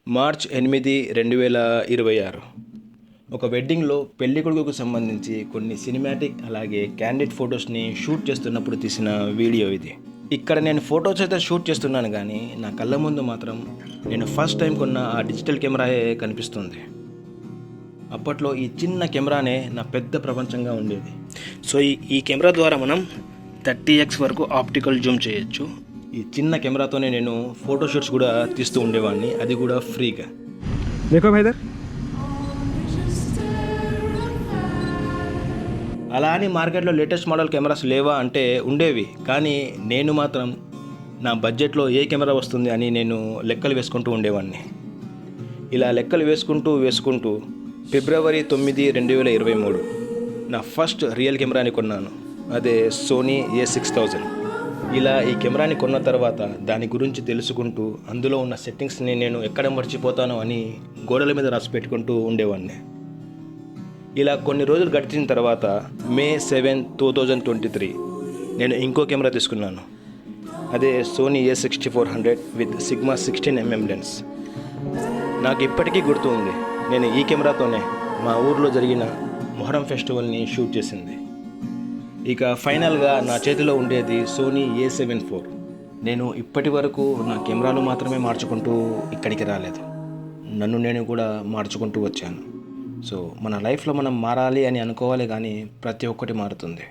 March 8, 2026 ఒక వెడ్డింగ్లో పెళ్ళికొడుకుకు సంబంధించి కొన్ని సినిమాటిక్ అలాగే క్యాండిడ్ ఫొటోస్ని షూట్ చేస్తున్నప్పుడు తీసిన వీడియో ఇది. ఇక్కడ నేను ఫొటోస్ అయితే షూట్ చేస్తున్నాను కానీ నా కళ్ళ ముందు మాత్రం నేను ఫస్ట్ టైం కొన్న ఆ డిజిటల్ కెమెరాయే కనిపిస్తుంది. అప్పట్లో ఈ చిన్న కెమెరానే నా పెద్ద ప్రపంచంగా ఉండేది. సో ఈ కెమెరా ద్వారా మనం 30x వరకు ఆప్టికల్ జూమ్ చేయొచ్చు. ఈ చిన్న కెమెరాతోనే నేను ఫోటోషూట్స్ కూడా తీస్తూ ఉండేవాడిని, అది కూడా ఫ్రీగా. देखो भाई इधर అలా అని మార్కెట్లో లేటెస్ట్ మోడల్ కెమెరాస్ లేవా అంటే ఉండేవి, కానీ నేను మాత్రం నా బడ్జెట్లో ఏ కెమెరా వస్తుంది అని నేను లెక్కలు వేసుకుంటూ ఉండేవాడిని. ఇలా లెక్కలు వేసుకుంటూ ఫిబ్రవరి 9, 2023 నా ఫస్ట్ రియల్ కెమెరాని కొన్నాను. అదే సోనీ A6000. ఇలా ఈ కెమెరాని కొన్న తర్వాత దాని గురించి తెలుసుకుంటూ అందులో ఉన్న సెట్టింగ్స్ని నేను ఎక్కడ మర్చిపోతానో అని గోడల మీద రాసి పెట్టుకుంటూ ఉండేవాడిని. ఇలా కొన్ని రోజులు గడిచిన తర్వాత మే 7, 2023 నేను ఇంకో కెమెరా తీసుకున్నాను. అదే Sony A6400 with sigma 16mm lens. నాకు ఇప్పటికీ గుర్తు ఉంది, నేను ఈ కెమెరాతోనే మా ఊర్లో జరిగిన మొహరం ఫెస్టివల్ని షూట్ చేసింది. ఇక ఫైనల్గా నా చేతిలో ఉండేది సోనీ A7 IV. నేను ఇప్పటి వరకు నా కెమెరాలు మాత్రమే మార్చుకుంటూ ఇక్కడికి రాలేదు, నన్ను నేను కూడా మార్చుకుంటూ వచ్చాను. సో మన లైఫ్లో మనం మారాలి అని అనుకోవాలి, కానీ ప్రతి ఒక్కటి మారుతుంది.